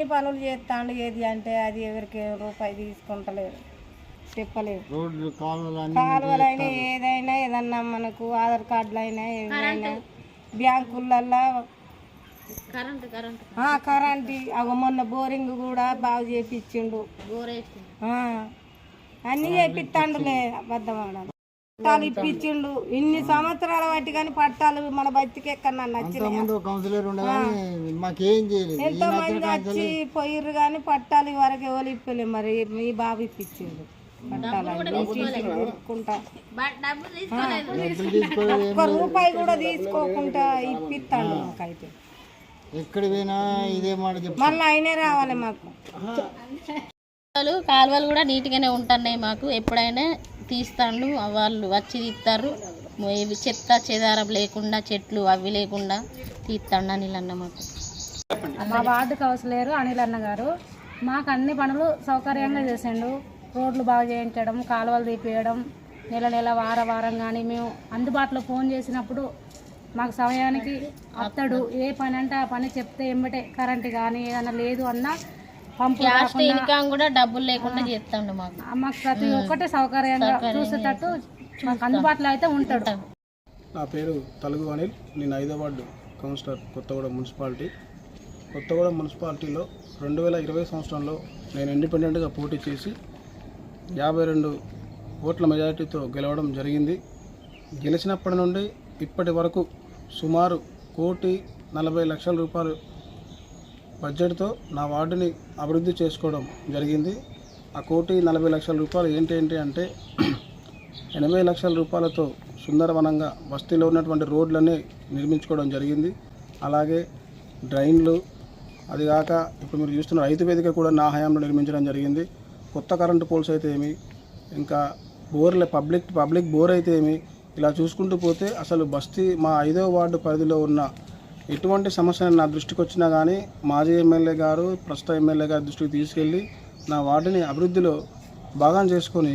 అన్ని పనులు చేస్తాడు. ఏది అంటే అది ఎవరికి రూపాయి తీసుకుంటలేదు, చెప్పలేదు. కాలువలైనా ఏదైనా మనకు ఆధార్ కార్డులు అయినా ఏదైనా బ్యాంకులల్లో కరెంటు మొన్న బోరింగ్ కూడా బాగు చేపించిండు, అన్నీ చేపిస్తాండులే. అబద్ధం పట్టాలు ఇప్పించిండు ఇన్ని సంవత్సరాల బట్టి, కానీ పట్టాలు మన బతికి ఎక్కడన్నా నచ్చినాయి. ఎంతో మంది వచ్చి పోయిర్రు కానీ పట్టాలు వరకు ఎవరు ఇప్పలే. మరి మీ బాబు ఇప్పించిండు పట్టాలు, ఒక్క రూపాయి కూడా తీసుకోకుండా ఇప్పిస్తాడు మాకైతే. ఎక్కడ పోయినా ఇదే మాట చెప్పు. మళ్ళీ అయినే రావాలి మాకు. కాలువలు కూడా నీట్గానే ఉంటున్నాయి మాకు. ఎప్పుడైనా తీస్తాడు, వాళ్ళు వచ్చి తీస్తారు. ఇవి చెత్త చెదారం లేకుండా, చెట్లు అవి లేకుండా తీస్తాడు అనిల్ అన్న. మాకు మా వార్డు కౌన్సిలర్ అనిల్ అన్న గారు మాకు అన్ని పనులు సౌకర్యంగా చేసిండు. రోడ్లు బాగు చేయించడం, కాలువలు తీపియడం, నెల నెల వారం కానీ మేము అందుబాటులో ఫోన్ చేసినప్పుడు మాకు సమయానికి అత్తడు. ఏ పని అంటే ఆ పని చెప్తే ఎమ్మటే కరెంటు కానీ ఏదైనా లేదు అన్నా పంపు కూడా డబ్బులు లేకుండా చేస్తాడు. మాకు ప్రతి ఒక్కటి సౌకర్యంగా చూసేటట్టు మాకు అందుబాటులో అయితే ఉంటాడు. నా పేరు తలుగు అనిల్. నేను 5వ ward councillor, Kothagudem municipality. Kothagudem మున్సిపాలిటీలో 2020 సంవత్సరంలో నేను ఇండిపెండెంట్గా పోటీ చేసి 52 ఓట్ల మెజారిటీతో గెలవడం జరిగింది. గెలిచినప్పటి నుండి ఇప్పటి వరకు సుమారు 1,40,00,000 రూపాయలు బడ్జెట్తో నా వార్డుని అభివృద్ధి చేసుకోవడం జరిగింది. ఆ 1,40,00,000 రూపాయలు ఏంటి అంటే 80 లక్షల రూపాయలతో సుందరవనంగా బస్తీలో ఉన్నటువంటి రోడ్లన్నీ నిర్మించుకోవడం జరిగింది. అలాగే డ్రైన్లు, అది కాక ఇప్పుడు మీరు చూస్తున్న రైతు వేదిక కూడా నా హయాంలో నిర్మించడం జరిగింది. కొత్త కరెంటు పోల్స్ అయితే ఏమి, ఇంకా బోర్ల పబ్లిక్ బోర్ అయితే ఏమి, ఇలా చూసుకుంటూ పోతే అసలు బస్తీ మా 5వ వార్డు పరిధిలో ఉన్న ఎటువంటి సమస్యను నా దృష్టికి వచ్చినా కానీ మాజీ ఎమ్మెల్యే గారు, ప్రస్తుత ఎమ్మెల్యే గారి దృష్టికి తీసుకెళ్ళి నా వార్డుని అభివృద్ధిలో భాగం చేసుకొని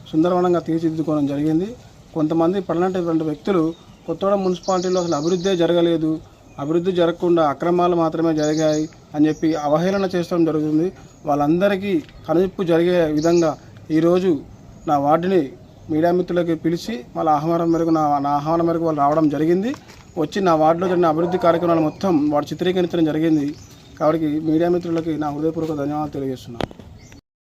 సుందరవనంగా తీర్చిదిద్దుకోవడం జరిగింది. కొంతమంది పడినటువంటి వ్యక్తులు కొత్తగూడెం మున్సిపాలిటీలో అసలు అభివృద్ధే జరగలేదు, అభివృద్ధి జరగకుండా అక్రమాలు మాత్రమే జరిగాయి అని చెప్పి అవహేళన చేస్తడం జరుగుతుంది. వాళ్ళందరికీ కనువిప్పు జరిగే విధంగా ఈరోజు నా వార్డుని మీడియా మిత్రులకి పిలిచి వాళ్ళ ఆహ్వానం మేరకు నా ఆహ్వానం మేరకు వాళ్ళు రావడం జరిగింది. వచ్చి నా వార్డులో జరిగిన అభివృద్ధి కార్యక్రమాలు మొత్తం వాడు చిత్రీకరించడం జరిగింది. కాబట్టి మీడియా మిత్రులకి నా హృదయపూర్వక ధన్యవాదాలు తెలియజేస్తున్నాను.